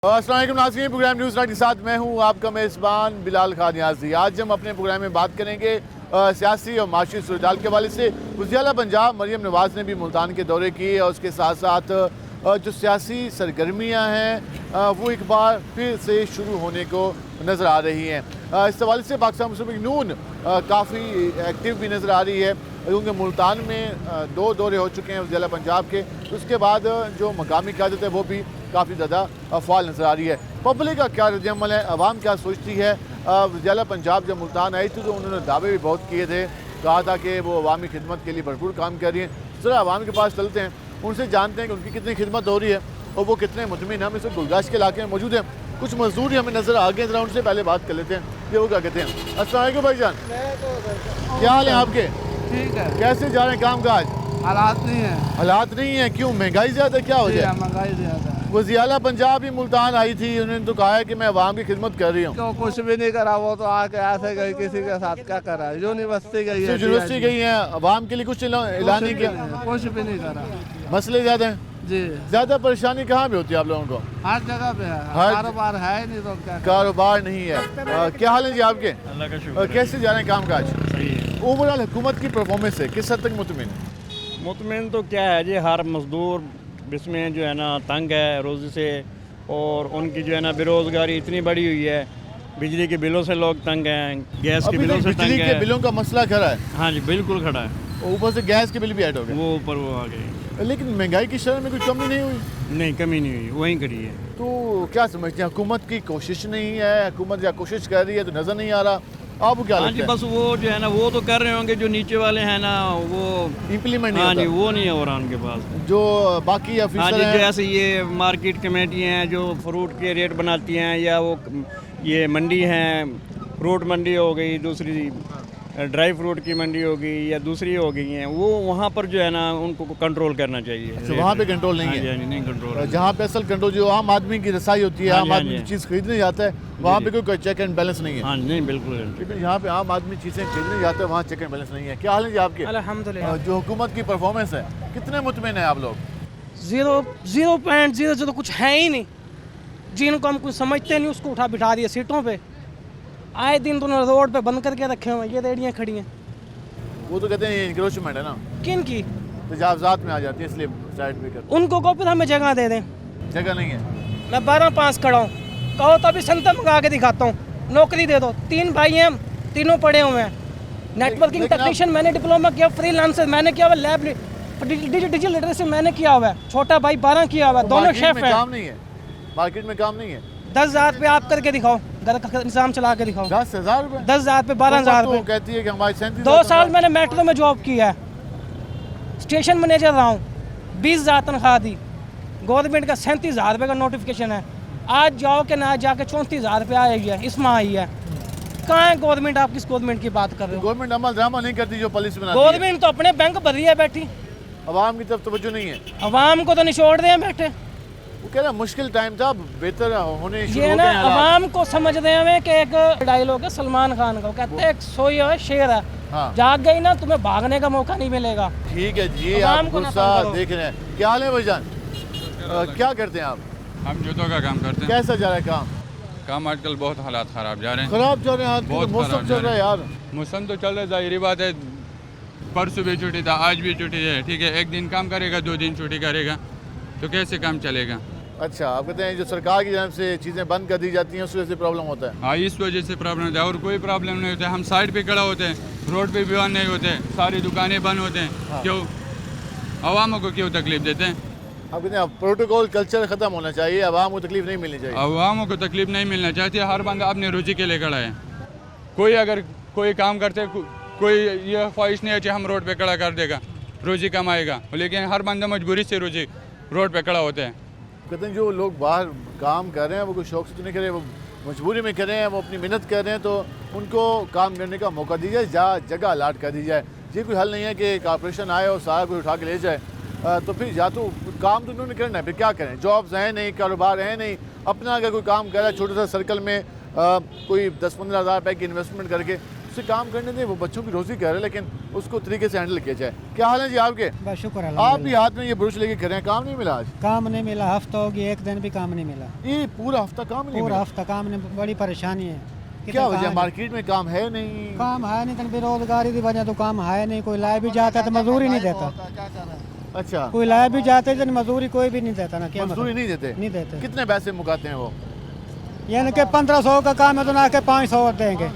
अस्सलाम वालेकुम नाज़रीन, प्रोग्राम न्यूज़ नाइट के साथ मैं हूँ आपका मेज़बान बिलाल खान नियाज़ी। आज हम अपने प्रोग्राम में बात करेंगे सियासी और माशी सूरत के हवाले से। वज़ीर पंजाब मरियम नवाज़ ने भी मुल्तान के दौरे किए और उसके साथ साथ जो सियासी सरगर्मियाँ हैं वो एक बार फिर से शुरू होने को नज़र आ रही हैं। इस हवाले से पाकिस्तान मुस्लिम लीग नून काफ़ी एक्टिव भी नज़र आ रही है, क्योंकि मुल्तान में 2 दौरे हो चुके हैं वज़ीर पंजाब के। उसके बाद जो मकामी क़यादत है वो भी काफ़ी ज़्यादा फ़ाल नज़र आ रही है। पब्लिक का क्या रद्द-ए-अमल है, आवाम क्या सोचती है। वज़ीर पंजाब जब मुल्तान आई थी तो उन्होंने दावे भी बहुत किए थे, कहा था कि वो अवामी खिदमत के लिए भरपूर काम कर रही हैं। ज़रा आवाम के पास चलते हैं, उनसे जानते हैं कि उनकी कितनी खिदमत हो रही है और वो कितने मुतमिन। हम इस वक्त गुलगाश के इलाके में मौजूद हैं, कुछ मजदूर हमें नज़र आ गए, ज़रा उनसे पहले बात कर लेते हैं कि वो क्या कहते हैं। अस्सलाम वालेकुम भाईजान, क्या हाल है आपके? ठीक है। कैसे जा रहे हैं काम काज? हालात नहीं है। हालात नहीं है, क्यों? महंगाई ज़्यादा, क्या हो जाए? महंगाई ज्यादा है। वज़ीर पंजाब ही मुल्तान आई थी, उन्होंने तो कहा है कि मैं आवाम की खिदमत कर रही हूँ। क्यों कुछ भी नहीं करा, वो तो आके ऐसे गई किसी के साथ, क्या करा? यूनिवर्सिटी गई है, यूनिवर्सिटी गई है, आवाम के लिए कुछ ऐलान नहीं किया, कुछ भी नहीं करा मसले ज़्यादा हैं। जी। ज़्यादा परेशानी कहाँ पे होती है आप लोगों को? हर जगह पे है, हर- कारोबार है ही नहीं तो क्या करें? कारोबार नहीं है। क्या हाल है जी आपके? अल्लाह का शुक्र है। कैसे जा रहे हैं काम काज? सही है। ओवरऑल हुकूमत की परफॉर्मेंस है किस हद तक मुतमिन है? मुतमिन तो क्या है जी, हर मजदूर इसमें जो है ना तंग है रोज़ी से, और उनकी जो है ना बेरोज़गारी इतनी बढ़ी हुई है, बिजली के बिलों से लोग तंग हैं, गैस के अभी बिलों तक से बिजली तंग के है। बिलों का मसला खड़ा है, हाँ जी, बिल्कुल खड़ा है। ऊपर से गैस के बिल भी ऐड हो गए, वो ऊपर वो आ गए। लेकिन महंगाई की शरह में कोई कमी नहीं हुई। नहीं, कमी नहीं हुई, वहीं करी है। तो क्या समझते हैं, हुकूमत की कोशिश नहीं है? हुकूमत या कोशिश कर रही है तो नज़र नहीं आ रहा, आपको क्या हाँ लगता जी, है? बस वो जो है ना वो तो कर रहे होंगे, जो नीचे वाले हैं ना वो इम्प्लीमेंट नहीं हाँ जी, होता। वो नहीं हो रहा उनके पास। जो बाकी हाँ ऑफिसर जी, हैं, जैसे ये मार्केट कमेटी हैं जो फ्रूट के रेट बनाती हैं, या वो ये मंडी हैं, फ्रूट मंडी हो गई, दूसरी ड्राई फ्रूट की मंडी हो गई, या दूसरी हो गई हैं, वो वहाँ पर जो है ना उनको कंट्रोल करना चाहिए। अच्छा, वहाँ पे कंट्रोल नहीं हाँ जी, है। हाँ जी, नहीं कंट्रोल है। जहाँ पे असल कंट्रोल जो आम आदमी की रसाई होती है, हाँ आम जी, हाँ आदमी जी। चीज़ खरीदने जाता है, वहाँ पे कोई चेक एंड बैलेंस नहीं है। हाँ नहीं, बिल्कुल। लेकिन यहाँ पे आम आदमी चीज़ें खरीदने जाता है, वहाँ चेक एंड बैलेंस नहीं है। क्या हाल है जी आपके? अल्हम्दुलिल्लाह। जो हुकूमत की परफॉर्मेंस है, कितने मुतमिन है आप लोग? 0.00 तो कुछ है ही नहीं। जिनको हम कुछ समझते नहीं उसको उठा बिठा दिया सीटों पे। आए दिन तो उन्होंने रोड पे बंद करके रखे हुए हैं, ये रेडियाँ खड़ी हैं। वो तो कहते हैं इंक्रोचमेंट है ना, किन की? तजावजात में आ जाती है, इसलिए साइड पे करते उनको को फिर हमें जगह दे दें। हैं। जगह नहीं है। मैं 12 पास खड़ा हूँ, कहो तो अभी संतम मंगा के दिखाता हूँ, नौकरी दे दो। 3 भाई हैं हम, तीनों पढ़े हुए हैं। नेटवर्किंग लेकिन आप- टेक्नीशियन मैंने डिप्लोमा किया, फ्रीलांसर मैंने किया हुआ, लैब डिजिटल लिटरेसी मैंने किया हुआ है, छोटा भाई 12 किया हुआ है, दोनों मार्केट शेफ में हैं। काम नहीं है, मार्केट में काम नहीं है। 10,000 पे आप करके दिखाओ, घर का निज़ाम चला के दिखाओ। 10,000 रुपये? 10,000 पे 12,000 तो पे। कहती है कि हमारी 37 2 साल मैंने मेट्रो में जॉब की है, स्टेशन मैनेजर रहा हूँ, 20,000 तनख्वाह दी। गवर्नमेंट का 37,000 रुपये का नोटिफिकेशन है। आज जाओ कि ना जाके 34,000 रुपये आएगी है, इस माह आई है। कहाँ है गवर्नमेंट? आप किस गवर्नमेंट की बात कर रहे हो? गवर्नमेंट अमल ड्रामा नहीं करती जो पॉलिसी बनाती है। गवर्नमेंट तो अपने बैंक भर रही है बैठी, आवाम की तरफ तवज्जो नहीं है। अवाम को तो निचोड़ रहे हैं बैठे। वो कह रहा शुमुश्किल टाइम था, बेहतर होने शुरू ये हो ना गए हैं हालात। अवाम को समझ रहे हैं कि एक डायलॉग है सलमान खान का, वो कहते हैं एक सोया हुआ शेर है, हाँ। जाग गई ना तुम्हें भागने का मौका नहीं मिलेगा। ठीक है जी, आवाम आप को ना गुस्सा तंग करो। देख रहे हैं। क्या हाल है भाईजान? क्या करते हैं आप? हम जूतों का काम करते हैं। कैसा जा रहा है काम? काम आजकल बहुत हालात ख़राब जा रहे हैं। खराब चल रहे हैं, आज बहुत मौसम खराब चल जा रहा है रहे यार। मौसम तो चल रहा है, जाहिर बात है, परसों भी छुट्टी था, आज भी छुट्टी है। ठीक है, एक दिन काम करेगा, 2 दिन छुट्टी करेगा, तो कैसे काम चलेगा? अच्छा, आप कहते हैं जो सरकार की जानब से चीज़ें बंद कर दी जाती हैं, उस वजह से प्रॉब्लम होता है। हाँ, इस वजह से प्रॉब्लम होता है, और कोई प्रॉब्लम नहीं होता है। हम साइड पे खड़ा होते हैं, रोड पे भी बंद नहीं होते, सारी दुकानें बंद होते हैं। क्यों? आवामों को क्यों तकलीफ देते हैं? आप कहते हैं प्रोटोकॉल कल्चर ख़त्म होना चाहिए, आवाम को तकलीफ नहीं मिलनी चाहिए। आवामों को तकलीफ नहीं मिलना चाहती है। हर बंदा अपनी रुचि के लिए खड़ा है। कोई अगर कोई काम करते, कोई ये ख्वाहिश नहीं है कि हम रोड पे खड़ा कर देगा, रोजी कमाएगा, लेकिन हर बंदा मजबूरी से रोजी रोड पे खड़ा होते हैं। कहते हैं जो लोग बाहर काम कर रहे हैं वो कोई शौक से तो नहीं कर रहे, वो मजबूरी में कर रहे हैं, वो अपनी मेहनत कर रहे हैं, तो उनको काम करने का मौका दी जाए, जगह अलाट कर दी जाए। ये कोई हल नहीं है कि कॉर्पोरेशन आए और सारा कोई उठा के ले जाए। तो फिर या तो काम तो उन्होंने करना है, फिर क्या करें? जॉब्स हैं नहीं, कारोबार है नहीं। अपना अगर कोई काम कर रहा है छोटे सा सर्कल में, कोई 10-15 हज़ार रुपये की इन्वेस्टमेंट करके उससे काम करने दें, वो बच्चों की रोज़ी कर रहे हैं, लेकिन उसको तरीके से हैंडल किया जाए। क्या हाल है जी आपके? बस शुक्र है। आप भी हाथ में ये ब्रुश लेके कर रहे हैं, काम नहीं मिला आज? काम नहीं मिला, हफ्ता हो गया, एक दिन भी काम नहीं मिला। ये पूरा हफ्ता काम नहीं पूरा मिला? हफ्ता काम नहीं, बड़ी परेशानी है। क्या वजह है? मार्केट में काम है नहीं? काम है नहीं, बेरोजगारी की वजह तो काम है नहीं। कोई लाए भी जाता है तो मजदूरी नहीं देता। अच्छा, कोई लाए भी जाते हैं तो मजदूरी कोई भी नहीं देता ना। क्या मजदूरी नहीं देते? नहीं देते। कितने पैसे मुकाते हैं वो? यानी कि 1500 का काम है तो ना के 500 देंगे।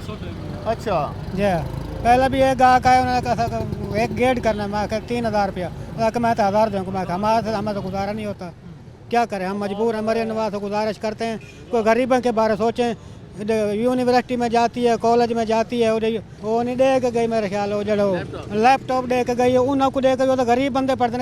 अच्छा, जी पहले भी एक गाहक आया, उन्होंने कहा एक गेट करना, मैं कहा 3000 रुपया, मैं तो 1000 दूँगा। मैं हमारे तो गुजारा नहीं होता, क्या करें, हम मजबूर हैं। मरियम नवाज से गुजारिश करते हैं, कोई गरीबों के बारे सोचें। यूनिवर्सिटी में जाती है, कॉलेज में जाती है, वो नहीं दे के गई मेरे ख्याल हो जड़ो लैपटॉप दे के गई, उन्होंने को दे के, वो तो गरीब बंदे पढ़ते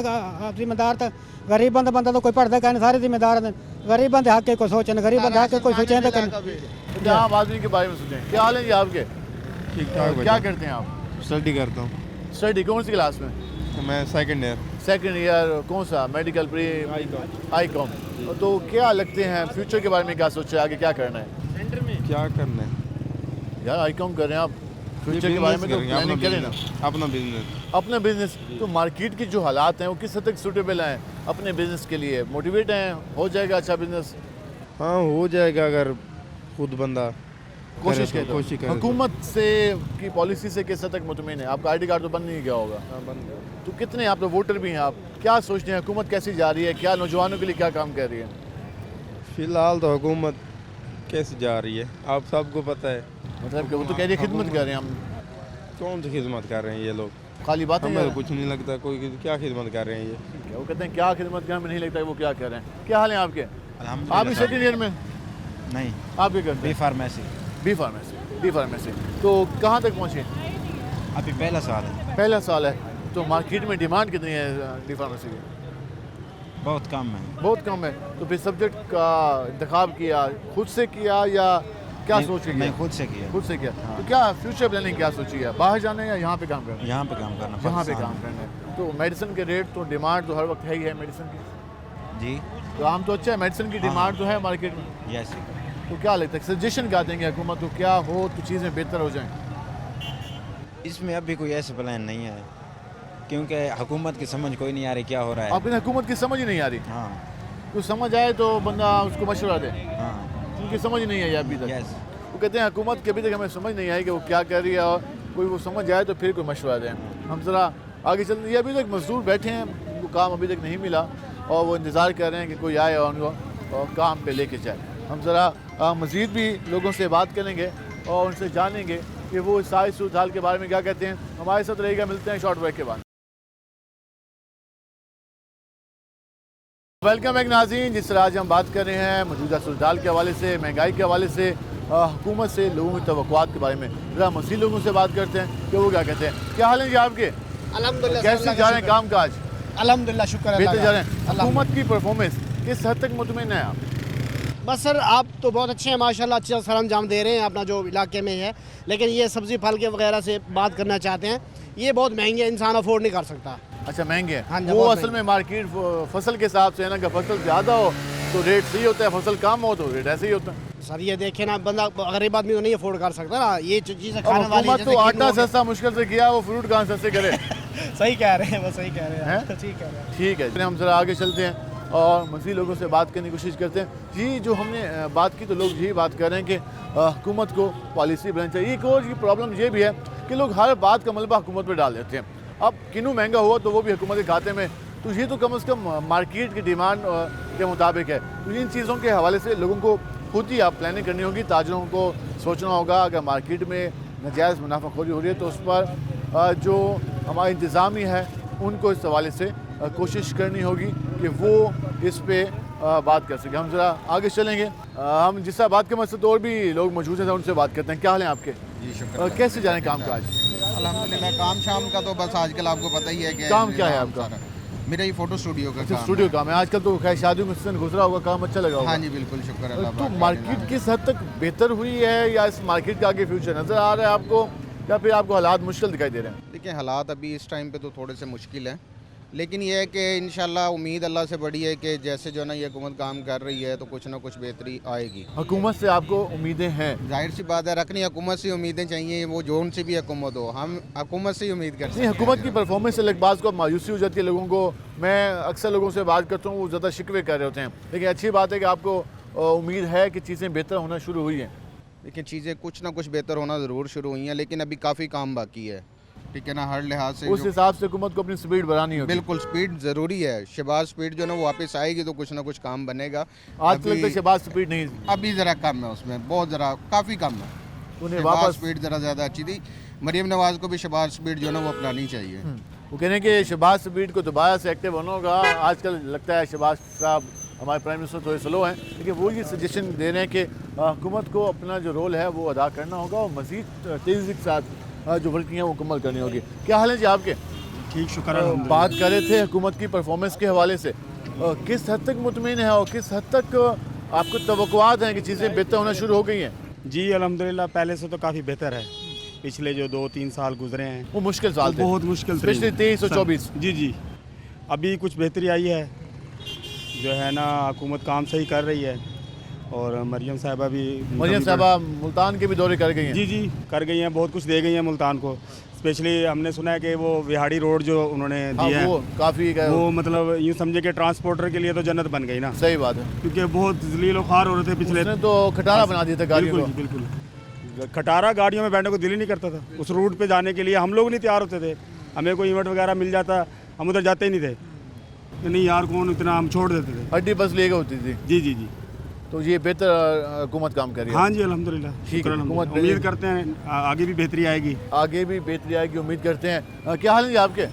जिम्मेदार था। गरीब बंदा तो कोई पढ़ते कहने, सारे जिम्मेदार हैं। गरीब बंदे हक के कोई सोचे, गरीब बंदे हक के कोई सोचे तो आम आदमी के बारे में सोचें। क्या हाल है जी आपके? ठीक ठाक। क्या करते हैं आप? स्टडी करता हूँ। स्टडी कौन सी क्लास में? मैं सेकंड ईयर। सेकंड ईयर कौन सा? Medical pre ICom. तो क्या लगते हैं फ्यूचर के बारे में, क्या सोचा है आगे क्या करना है? क्या करना है यार आई.कॉम कर रहे हैं आप, फ्यूचर के बारे में तो प्लानिंग करें ना। अपना बिजनेस। अपना बिजनेस, तो मार्केट की जो हालात हैं वो किस हद तक सूटेबल हैं अपने बिजनेस के लिए? मोटिवेट हैं, हो जाएगा अच्छा बिजनेस? हाँ हो जाएगा अगर खुद बंदा कोशिश करे करे तो। कोशिश करे तो। हुकूमत से की पॉलिसी से किस हद तक मुतमिन है? आपका आई.डी. कार्ड तो बन नहीं गया होगा, तो कितने आप तो वोटर भी हैं, आप क्या सोचते हैं हुकूमत कैसी जा रही है? क्या नौजवानों के लिए क्या काम कर रही है? फिलहाल तो हुकूमत कैसे जा रही है आप सबको पता है। मतलब कि वो तो कह रही है खिदमत कर रहे हैं हम। कौन सी खिदमत कर रहे हैं ये लोग? खाली बात हमें तो कुछ नहीं लगता कोई क्या खिदमत कर रहे हैं ये। वो कहते हैं क्या खिदमत कर, हमें नहीं लगता कि वो क्या कर रहे हैं। क्या हाल है आपके? आप भी सेकंड ईयर में? नहीं, आप भी करते हैं? फार्मेसी। D pharmacy. तो कहाँ तक पहुँचे? अभी पहला साल है। पहला साल है। तो मार्केट में डिमांड कितनी है डी फार्मेसी की? बहुत कम है। बहुत कम है। तो फिर सब्जेक्ट का इंतखाब किया, खुद से किया या क्या सोच के किया? मैं खुद से किया। खुद से किया। तो क्या फ्यूचर प्लानिंग क्या सोची है? बाहर जाना है या यहाँ पे काम करना है? यहाँ पे काम करना। यहाँ पे पाकिस्तान काम में। करना है। तो मेडिसिन के रेट तो डिमांड तो हर वक्त है ही है मेडिसिन की। जी तो आम तो अच्छा है, मेडिसिन की डिमांड तो है मार्केट में। यस। तो क्या लगता है सजेशन क्या देंगे हुकूमत को, क्या हो तो चीज़ें बेहतर हो जाएं? इसमें अभी कोई ऐसा प्लान नहीं है, क्योंकि हुकूमत की समझ कोई नहीं आ रही क्या हो रहा है। आपको हुकूमत की समझ ही नहीं आ रही? हाँ तो समझ आए तो बंदा उसको मशवरा दे, हाँ उनकी समझ नहीं आई अभी तक। यस। वो कहते हैं हुकूमत की अभी तक हमें समझ नहीं आई कि वो क्या कर रही है, और कोई वो समझ आए तो फिर कोई मशवरा दें। हम ज़रा आगे चलते। ये अभी तक मजदूर बैठे हैं, उनको काम अभी तक नहीं मिला और वो इंतज़ार कर रहे हैं कि कोई आए और उनको काम पे लेके जाए। हम ज़रा मज़ीद भी लोगों से बात करेंगे और उनसे जानेंगे कि वो इस सारी सूरत हाल के बारे में क्या कहते हैं। हमारे साथ रहेगा, मिलते हैं शॉर्ट ब्रेक के बाद। वेलकम एक नाज़रीन, जिस तरह आज हम बात कर रहे हैं मौजूदा सूरत हाल के हवाले से, महंगाई के हवाले से, हुकूमत से लोगों की तवक्कुआत के बारे में ज़रा मज़ीद लोगों से बात करते हैं कि वो क्या कहते हैं। क्या हाल है जी आपके? अल्हम्दुलिल्लाह। कैसे जा रहे हैं काम काज? अल्हम्दुलिल्लाह, शुक्र है। बेहतर जा रहे हैं। हुकूमत की परफॉर्मेंस किस हद तक मुतमिन है आप? बस सर आप तो बहुत अच्छे हैं माशाल्लाह, अच्छा सर अंजाम दे रहे हैं अपना जो इलाके में है, लेकिन ये सब्ज़ी फल के वगैरह से बात करना चाहते हैं, ये बहुत महंगे हैं, इंसान अफोर्ड नहीं कर सकता। अच्छा महंगे हैं। हाँ जी, वो बहुत असल में मार्केट फसल के हिसाब से है ना, कि फसल ज़्यादा हो तो रेट सही होता है, फसल कम हो तो रेट ऐसे ही होता है। सर ये देखे ना, बंदा गरीब आदमी तो नहीं अफोर्ड कर सकता ना ये चीज़ें खाने और वाली। हुकूमत तो आटा सस्ता मुश्किल से किया, वो फ्रूट कहाँ सस्ते करे? सही कह रहे हैं, वो सही कह रहे हैं? हैं, ठीक कह रहे हैं। ठीक है, हम ज़रा आगे चलते हैं और मज़ीद लोगों से बात करने की कोशिश करते हैं। जी जो हमने बात की तो लोग यही बात कर रहे हैं कि हुकूमत को पॉलिसी बनानी चाहिए। एक और प्रॉब्लम ये भी है कि लोग हर बात का मलबा हुकूमत पर डाल देते हैं। अब किन्नू महंगा हुआ तो वो भी हुकूमत के खाते में, तो ये तो कम से कम मार्केट की डिमांड के मुताबिक है। तो इन चीज़ों के हवाले से लोगों को खुद ही आप प्लानिंग करनी होगी, ताजरों को सोचना होगा। अगर मार्केट में नाजायज़ मुनाफाखोरी हो रही है तो उस पर जो हमारा इंतज़ामी है उनको इस हवाले से कोशिश करनी होगी कि वो इस पे बात कर सकें। हम ज़रा आगे चलेंगे। हम जिस तरह बात के मकसद और भी लोग मौजूद हैं, उनसे बात करते हैं। क्या हाल है आपके? जी शुक्र। कैसे जाने काम काज? अल्हम्दुलिल्लाह। काम शाम का तो बस आजकल आपको पता ही है कि काम क्या है आपका? मेरा ही फोटो स्टूडियो का काम स्टूडियो काम है। आजकल तो खैर शादियों में सीजन गुजरा होगा, काम अच्छा लगा होगा। हाँ जी बिल्कुल, शुक्र अल्लाह तो पाक का। मार्केट किस हद तक बेहतर हुई है या इस मार्केट का आगे फ्यूचर नज़र आ रहा है आपको, या फिर आपको हालात मुश्किल दिखाई दे रहे हैं? देखिए हालात अभी इस टाइम पे तो थोड़े से मुश्किल हैं, लेकिन ये है कि इंशाल्लाह उम्मीद अल्लाह से बड़ी है कि जैसे जो है ना ये हुकूमत काम कर रही है तो कुछ ना कुछ बेहतरी आएगी। हुकूमत से आपको उम्मीदें हैं? जाहिर सी बात है, रखनी हुकूमत से उम्मीदें चाहिए, वो जोन से भी हुकूमत हो, हम हुकूमत से ही उम्मीद करते नहीं, हैं। हुकूमत की परफॉर्मेंस से लगबाज को मायूसी हो जाती है लोगों को। मैं अक्सर लोगों से बात करता हूँ, वो ज़्यादा शिकवे कर रहे होते हैं, लेकिन अच्छी बात है कि आपको उम्मीद है कि चीज़ें बेहतर होना शुरू हुई हैं। लेकिन चीज़ें कुछ ना कुछ बेहतर होना ज़रूर शुरू हुई हैं, लेकिन अभी काफ़ी काम बाकी है, ठीक है ना, हर लिहाज से। उस हिसाब से हुकूमत को अपनी स्पीड बढ़ानी होगी। बिल्कुल, स्पीड ज़रूरी है। शहबाज स्पीड जो है ना वो वापस आएगी तो कुछ ना कुछ काम बनेगा। आज तक लगता है शहबाज स्पीड नहीं, अभी ज़रा कम है उसमें, बहुत ज़रा काफ़ी कम है। उन्हें शहबाज वापस स्पीड ज़रा ज़्यादा अच्छी थी। मरीम नवाज़ को भी शहबाज स्पीड जो है ना वो अपनानी चाहिए। वो कह रहे हैं कि शहबाज स्पीड को दोबारा से एक्टिव होना होगा। आजकल लगता है शहबाज साहब हमारे प्राइम मिनिस्टर थोड़े स्लो हैं, लेकिन वो ये सजेशन दे रहे हैं कि हुकूमत को अपना जो रोल है वो अदा करना होगा और मज़ीद तेज़ी के साथ जो वर्किंग है वो मुकम्मल करनी होगी। क्या हाल है जी आपके? ठीक, शुक्र है। बात कर रहे थे हुकूमत की परफॉर्मेंस के हवाले से, किस हद तक मुतमिन है और किस हद तक आपको तवक्कुआत हैं कि चीज़ें बेहतर होना शुरू हो गई हैं? जी अल्हम्दुलिल्लाह, पहले से तो काफ़ी बेहतर है। पिछले जो 2-3 साल गुजरे हैं वो मुश्किल साल थे, बहुत मुश्किल थे, पिछले 23 और 24। जी जी, अभी कुछ बेहतरी आई है, जो है ना हुकूमत काम सही कर रही है। और मरियम साहिबा भी, मरियम साहिबा मुल्तान के भी दौरे कर गई हैं। जी जी कर गई हैं, बहुत कुछ दे गई हैं मुल्तान को। स्पेशली हमने सुना है कि वो विहाड़ी रोड जो उन्होंने दी है वो काफ़ी वो मतलब यूँ समझे कि ट्रांसपोर्टर के लिए तो जन्नत बन गई ना। सही बात है, क्योंकि बहुत जलील ख्वार हो रहे थे पिछले। उसने तो खटारा बना दिया था गाड़ियों को। बिल्कुल, खटारा गाड़ियों में बैठने को दिल ही नहीं करता था। उस रूट पे जाने के लिए हम लोग नहीं तैयार होते थे। हमें कोई इवेंट वगैरह मिल जाता, हम उधर जाते ही नहीं थे कि नहीं यार कौन इतना, हम छोड़ देते थे। हड्डी बस लेके होती थी। जी जी जी, तो ये बेहतर हुकूमत काम कर रही है। हाँ जी अल्हम्दुलिल्लाह, ठीक है, हुकूमत उम्मीद करते हैं आगे भी बेहतरी आएगी। आगे भी बेहतरी आएगी, उम्मीद करते हैं। क्या हाल है जी आपके?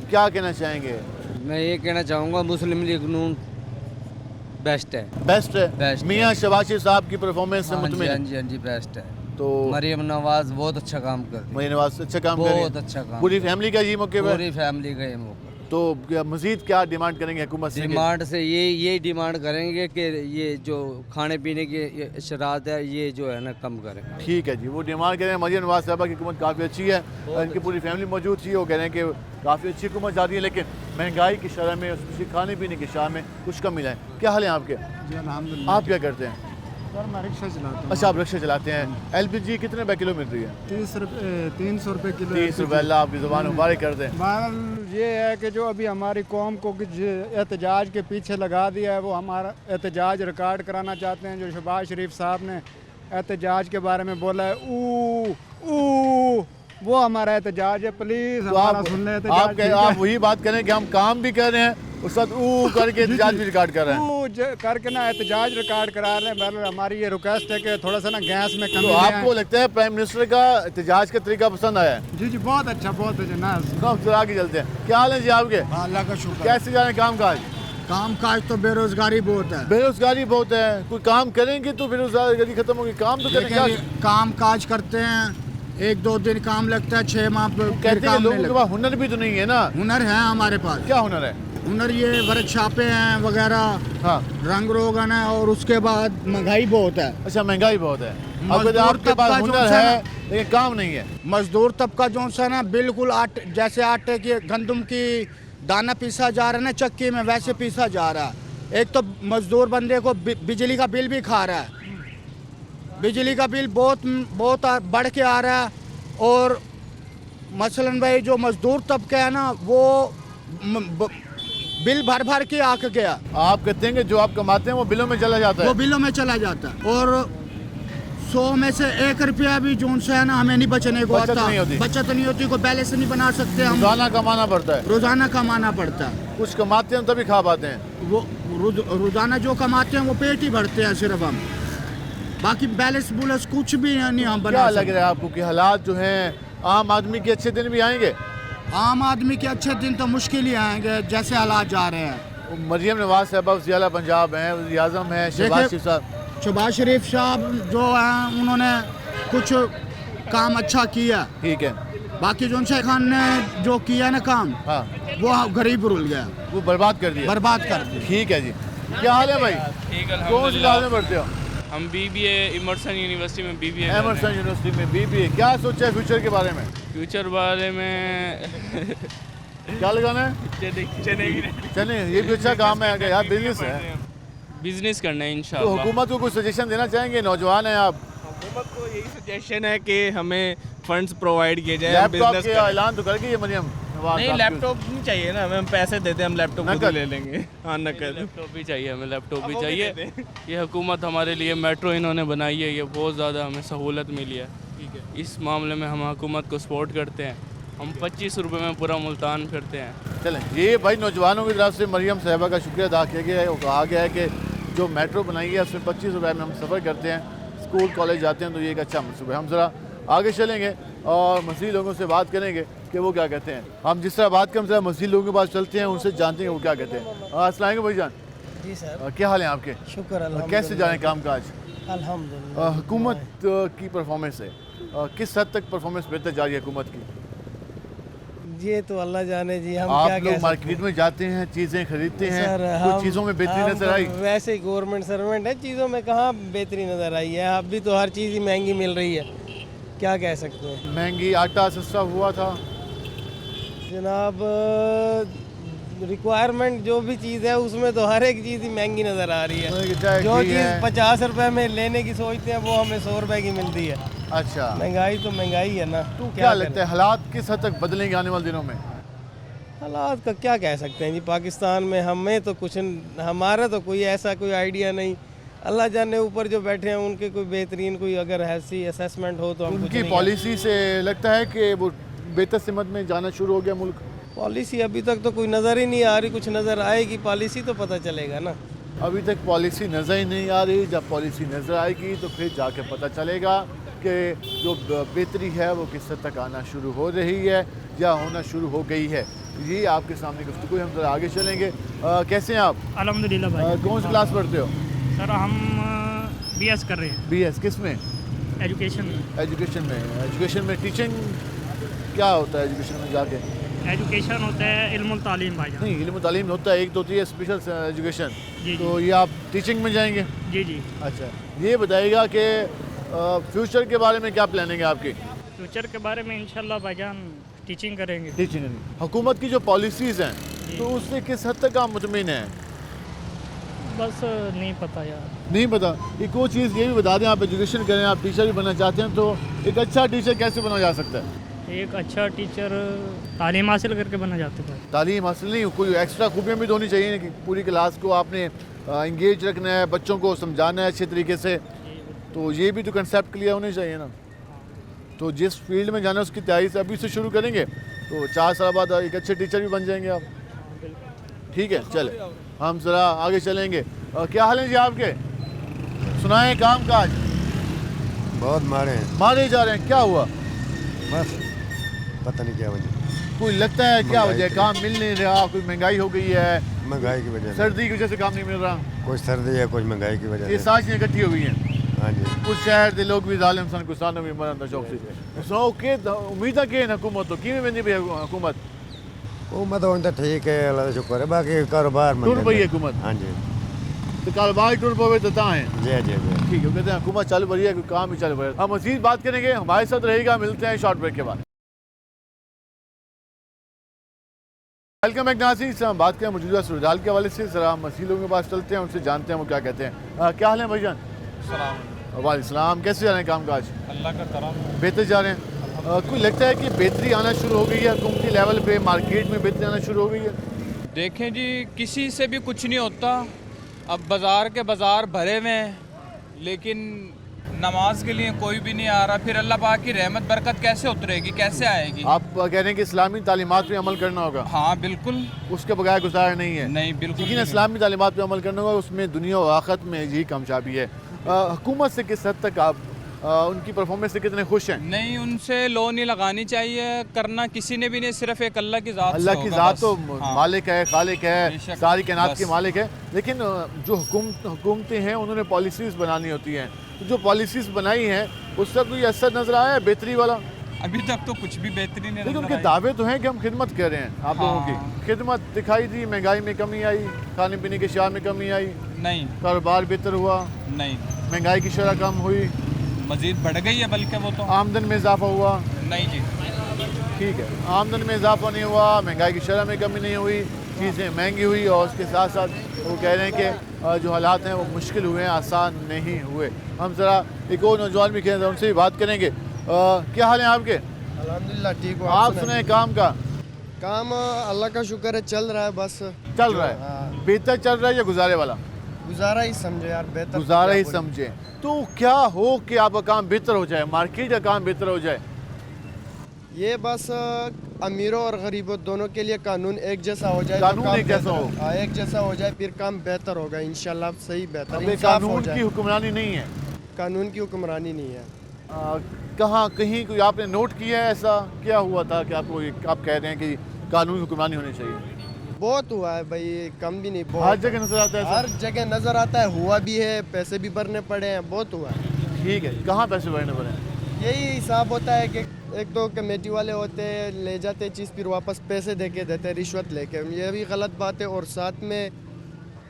क्या कहना चाहेंगे? मैं ये कहना चाहूँगा मुस्लिम लीग नून बेस्ट है। बेस्ट है, बेस्ट मियाँ शहबाज शरीफ साहब की परफॉर्मेंस से हाँ मुतमिन है? जी, हाँ जी बेस्ट है। तो मरियम नवाज बहुत अच्छा काम कर रही है। मरियम नवाज अच्छा काम कर रही है, बहुत अच्छा काम, पूरी फैमिली का ये मौके पर। पूरी फैमिली का ये मौका। तो मजीद क्या डिमांड करेंगे हुकूमत से? डिमांड से ये डिमांड करेंगे कि ये जो खाने पीने की शरात है ये जो है ना कम करें। ठीक है जी, वो डिमांड करें। मरियम नवाज साहबा की हुकूमत काफ़ी अच्छी है, इनकी पूरी फैमिली मौजूद थी। वो कह रहे हैं कि काफ़ी अच्छी हुकूमत जा रही है, लेकिन महंगाई की शरह में, उसकी खाने पीने की शरह में कुछ कमी लाए। क्या हाल है आपके? जी अल्हम्दुलिल्लाह। आप क्या करते हैं? सर मैं रिक्शा चलाता हूँ। अच्छा, आप रिक्शा चलाते हैं। LPG कितने रुपए किलो मिल रही है? 300 रुपये किलो। 30 रुपये। अल्लाह आपकी ज़ुबान मुबारक कर दें। बहरहाल ये है कि जो अभी हमारी कौम को कुछ एहतजाज के पीछे लगा दिया है, वो हमारा एहतजाज रिकॉर्ड कराना चाहते हैं। जो शहबाज शरीफ साहब ने एहतजाज के बारे में बोला है, वो हमारा एहतजाज है। प्लीज़ तो हमारा सुन लें। आप वही बात करें कि हम काम भी कर रहे हैं, उस वक्त करके एहतजाज भी रिकॉर्ड कर रहे हैं। करके ना एहतजाज रिकॉर्ड करा रहे हैं। बहरहाल हमारी ये रिक्वेस्ट है कि थोड़ा सा ना गैस में कमी तो आपको लगता है प्राइम मिनिस्टर का एहतजाज का तरीका पसंद आया है? जी जी, बहुत अच्छा, बहुत अच्छा ना। तो आगे चलते हैं। क्या हाल है जी आपके? अल्लाह का शुक्र। कैसे जा रहे हैं काम काज? काम काज तो बेरोजगारी बहुत है। बेरोजगारी बहुत है। कोई काम करेंगे तो बेरोजगारी खत्म होगी। काम तो करें, क्या काम काज करते हैं, 1-2 दिन काम लगता है, 6 माह कहते हैं लोगों के पास हुनर भी तो नहीं है ना? हुनर है हमारे पास। क्या हुनर है? हुनर ये वर्कशॉपें हैं वगैरह, हाँ, रंग रोगन है, और उसके बाद महंगाई बहुत है। अच्छा, महंगाई बहुत है। मजदूर अगर आपके पास तबका जो हुनर सा है लेकिन काम नहीं है। मजदूर तबका जो सा ना बिल्कुल जैसे आटे की गंदम की दाना पीसा जा रहा है ना चक्की में, वैसे पीसा जा रहा है। एक तो मजदूर बंदे को बिजली का बिल भी खा रहा है। बिजली का बिल बहुत बढ़ के आ रहा है। और मसलन भाई जो मजदूर तबका है ना वो बिल भर भर के आके गया। आप कहते हैं कि जो आप कमाते हैं वो बिलों में चला जाता है? वो बिलों में चला जाता है। और 100 में से 1 रुपया भी जो से है ना हमें नहीं बचने को आता। बचत नहीं होती, कोई बैलेंस नहीं बना सकते हम। रोजाना कमाना पड़ता है। रोजाना कमाना पड़ता है। कुछ कमाते हैं तभी खा पाते हैं। वो रोजाना जो कमाते हैं वो पेट ही भरते हैं सिर्फ हम, बाकी बैलेंस बुलेंस कुछ भी नहीं हम बना। क्या लग रहा है आपको कि हालात जो हैं आम आदमी के अच्छे दिन भी आएंगे? आम आदमी के अच्छे दिन तो मुश्किल ही आएंगे जैसे हालात जा रहे हैं। मरियम नवाज साहबा वज़ीर पंजाब हैं, वज़ीर आज़म हैं शहबाज शरीफ साहब। शहबाज शरीफ साहब जो हैं उन्होंने कुछ काम अच्छा किया, ठीक है। बाकी जो शेख खान ने जो किया ना काम, हाँ, वो गरीब रुल गया, वो बर्बाद कर दिया। बर्बाद कर दिया। ठीक है जी। क्या हाल है भाई? कौन सी क्लास में पढ़ते हो? हम BBA इमर्सन यूनिवर्सिटी में BBA। इमर्सन यूनिवर्सिटी में BBA। क्या सोचा है फ्यूचर के बारे में? फ्यूचर बारे में क्या लगाना है? चने, ये भी अच्छा काम है यार, बिजनेस है। बिजनेस करना है तो इंशाल्लाह। हुकूमत को कुछ सजेशन देना चाहेंगे? नौजवान हैं आप, हुकूमत को यही सजेशन है कि हमें फंड्स प्रोवाइड किए जाए, लैपटॉप के ऐलान तो कर गई है मरियम नवाज नहीं, साहब की। लैपटॉप नहीं चाहिए ना, हम पैसे देते हैं, हम लैपटॉप खुद ही ले लेंगे। हाँ, नकद। लैपटॉप भी चाहिए हमें, लैपटॉप भी चाहिए। ये हुकूमत हमारे लिए मेट्रो इन्होंने बनाई है, ये बहुत ज़्यादा हमें सहूलत मिली है। इस मामले में हम हुकूमत को सपोर्ट करते हैं। हम 25 रुपये में पूरा मुल्तान फिरते हैं। चलें, ये भाई नौजवानों की तरफ से मरियम साहिबा का शुक्रिया अदा किया गया है। वो कहा गया है कि जो मेट्रो बनाई है उसमें 25 रुपये में हम सफ़र करते हैं, स्कूल कॉलेज जाते हैं, तो ये एक अच्छा मनसूबा है। हम ज़रा आगे चलेंगे और मज़ीद लोगों से बात करेंगे कि वो क्या कहते हैं। हम जिस तरह बात करें, हम मज़ीद लोगों के पास चलते हैं, उनसे जानते हैं वो क्या कहते हैं। अस्सलाम वालेकुम भाईजान। जी सर, क्या हाल है आपके? शुक्र अल्लाह। कैसे जा रहे हैं काम काज? अल्हम्दुलिल्लाह। हुकूमत की परफॉर्मेंस है, किस हद तक परफॉर्मेंस बेहतर जा रही है हुकूमत की? ये तो अल्लाह जाने जी, हम आप क्या लोग कह मार्केट में जाते हैं, चीज़ें खरीदते हैं, सर, कुछ चीज़ों में बेहतरी नजर आई? वैसे ही गवर्नमेंट सर्वेंट है, चीज़ों में कहाँ बेहतरी नज़र आई है। अब भी तो हर चीज़ ही महंगी मिल रही है, क्या कह सकते हैं। महंगी, आटा सस्ता हुआ था जनाब, रिक्वायरमेंट जो भी चीज़ है उसमें तो हर एक चीज़ ही महंगी नज़र आ रही है। जो चीज़ 50 रुपए में लेने की सोचते हैं वो हमें 100 रुपए की मिलती है। अच्छा, महंगाई तो महंगाई है ना। तो क्या लगता है हालात किस हद तक बदलेंगे आने वाले दिनों में? हालात का क्या कह सकते हैं जी, पाकिस्तान में हमें तो कुछ, हमारा तो कोई ऐसा कोई आइडिया नहीं। अल्लाह जाने ऊपर जो बैठे हैं उनके कोई बेहतरीन कोई अगर ऐसी असेसमेंट हो तो हम कुछ उनकी नहीं पॉलिसी से लगता है कि वो बेहतर सिमत में जाना शुरू हो गया मुल्क? पॉलिसी अभी तक तो कोई नज़र ही नहीं आ रही, कुछ नज़र आएगी पॉलिसी तो पता चलेगा ना। अभी तक पॉलिसी नज़र ही नहीं आ रही, जब पॉलिसी नज़र आएगी तो फिर जाके पता चलेगा कि जो बेहतरी है वो किस हद तक आना शुरू हो रही है या होना शुरू हो गई है। ये आपके सामने गुफ्तगू है, हम जरा आगे चलेंगे। कैसे हैं आप? अल्हम्दुलिल्लाह भाई। कौन सी क्लास पढ़ते हो? सर हम BS कर रहे हैं। BS किस में? एजुकेशन में। एजुकेशन में टीचिंग क्या होता है? एजुकेशन में जाके एजुकेशन होता है इल्मुल तालीम भाईजान। नहीं, इल्म तालीम होता है, एक तो होती है स्पेशल एजुकेशन। जी, तो ये आप टीचिंग में जाएंगे? जी जी। अच्छा, ये बताइएगा कि फ्यूचर के बारे में क्या प्लानिंग है आपकी? फ्यूचर के बारे में इंशाल्लाह भाईजान टीचिंग करेंगे। टीचिंग। हुकूमत की जो पॉलिसीज़ हैं तो उससे किस हद तक आप मुतमिन हैं? बस नहीं पता यार। नहीं पता। एक वो चीज़ ये भी बता दें, आप एजुकेशन करें, आप टीचर भी बनना चाहते हैं, तो एक अच्छा टीचर कैसे बना जा सकता है? एक अच्छा टीचर तालीम हासिल करके बना जाता है। तालीम हासिल नहीं, कोई एक्स्ट्रा खूबियाँ भी तो होनी चाहिए कि पूरी क्लास को आपने इंगेज रखना है, बच्चों को समझाना है अच्छे तरीके से, तो ये भी तो कंसेप्ट क्लियर होने चाहिए ना। तो जिस फील्ड में जाना है उसकी तैयारी से अभी से शुरू करेंगे तो 4 साल बाद एक अच्छे टीचर भी बन जाएंगे आप। ठीक है, चले हम ज़रा आगे चलेंगे। क्या हाल है जी आपके? सुनाएं काम काज। बहुत मारे जा रहे हैं, क्या हुआ? बस पता नहीं क्या वजह। कोई लगता है क्या वजह? काम मिल नहीं रहा, कोई महंगाई हो गई है? महंगाई की वजह, सर्दी की वजह से काम नहीं मिल रहा? कुछ सर्दी है, कुछ महंगाई की वजह। ये साजिशें इकट्ठी हो गई हैं। हाँ जी, कुछ शहर के लोग भी जालिम सन, कुछ सानों भी मरन शौक से। सो के उम्मीद है कि हुकूमत तो की में भी हुकूमत तो ठीक है, अल्लाह का शुक्र है। बाकी कारोबार टुर पई है हुकूमत। हाँ जी, तो कारोबार टुर पवे तो है। जी जी जी, ठीक है, कहते हैं हुकूमत चालू बढ़ी है, काम ही चालू बढ़। हम मज़ीद बात करेंगे, हमारे साथ रहेगा। मिलते हैं शॉर्ट ब्रेक के बाद। वेलकम बैक नाज़रीन, हम बात करें मौजूदा सूरत के हवाले से। ज़रा मसीह लोगों के पास चलते हैं, उनसे जानते हैं वो क्या कहते हैं। क्या हाल है भाईजान? वालेकुम। कैसे जा रहे हैं काम काज? अल्लाह का करम, बेहतर जा रहे हैं। कोई लगता है कि बेहतरी आना शुरू हो गई है हुकूमती लेवल पे, मार्केट में बेहतरी आना शुरू हो गई है? देखें जी, किसी से भी कुछ नहीं होता। अब बाज़ार के बाज़ार भरे हुए हैं, लेकिन नमाज के लिए कोई भी नहीं आ रहा। फिर अल्लाह पाक की रहमत बरकत कैसे उतरेगी, कैसे आएगी? आप कह रहे हैं कि इस्लामी तालीमात पे अमल करना होगा? हाँ बिल्कुल, उसके बगैर गुजारा नहीं है। नहीं बिल्कुल, लेकिन इस्लामी तालीमात पे अमल करना होगा, उसमें दुनिया और आखिरत में यही कामयाबी है। हुकूमत से किस हद तक आप उनकी परफॉर्मेंस से कितने खुश हैं? नहीं, उनसे लो नहीं लगानी चाहिए, करना किसी ने भी नहीं, सिर्फ एक अल्लाह की ज़ात। अल्लाह की ज़ात तो हाँ। मालिक है, खालिक है, सारी कायनात के मालिक है। लेकिन जो हुकूमतें हैं उन्होंने पॉलिसीज़ बनानी होती हैं, तो जो पॉलिसीज़ बनाई हैं उसका कोई असर नज़र आया है बेहतरी वाला? अभी तक तो कुछ भी बेहतरी नहीं। लेकिन उनके दावे तो हैं कि हम खिदमत कर रहे हैं आप लोगों की। खिदमत दिखाई दी, महंगाई में कमी आई, खाने पीने की अशिया में कमी आई, नहीं कारोबार बेहतर हुआ, नहीं महंगाई की शरह कम हुई, मजीद बढ़ गई है, बल्कि वो तो आमदन में इजाफा हुआ। नहीं जी, ठीक है, आमदन में इजाफा नहीं हुआ, महंगाई की शरह में कमी नहीं हुई, चीज़ें महंगी हुई और उसके साथ साथ वो कह रहे हैं कि जो हालात हैं वो मुश्किल हुए हैं, आसान नहीं हुए। हम ज़रा एक और नौजवान भी कहें उनसे भी बात करेंगे। क्या हाल है आपके? अल्हम्दुलिल्लाह ठीक हो। आप सुने काम का? काम अल्लाह का शुक्र है, चल रहा है, बस चल रहा है। बेहतर चल रहा है या गुजारे वाला? गुजारा ही समझे यार, बेहतर गुजारा ही समझे। तो क्या हो कि आपका काम बेहतर हो जाए, मार्केट का काम बेहतर हो जाए? ये बस अमीरों और गरीबों दोनों के लिए कानून एक जैसा हो जाए, कानून एक जैसा हो। हाँ, एक जैसा हो जाए, फिर काम बेहतर होगा इंशाल्लाह। सही बेहतर, अब ये इंसाफ हो कानून जाए। की हुक्मरानी नहीं है। कानून की हुक्मरानी नहीं है। कहाँ कहीं कोई आपने नोट किया है ऐसा? क्या हुआ था कि आपको आप कह रहे हैं कि कानून की हुक्मरानी होनी चाहिए? बहुत हुआ है भाई, कम भी नहीं, बहुत। हर जगह नजर आता है, हर जगह नजर आता है, हुआ भी है, पैसे भी भरने पड़े हैं, बहुत हुआ है। ठीक है, कहाँ पैसे भरने पड़े हैं? यही हिसाब होता है कि एक तो कमेटी वाले होते हैं, ले जाते चीज़, फिर वापस पैसे दे के देते हैं, रिश्वत लेके। ये भी गलत बात है। और साथ में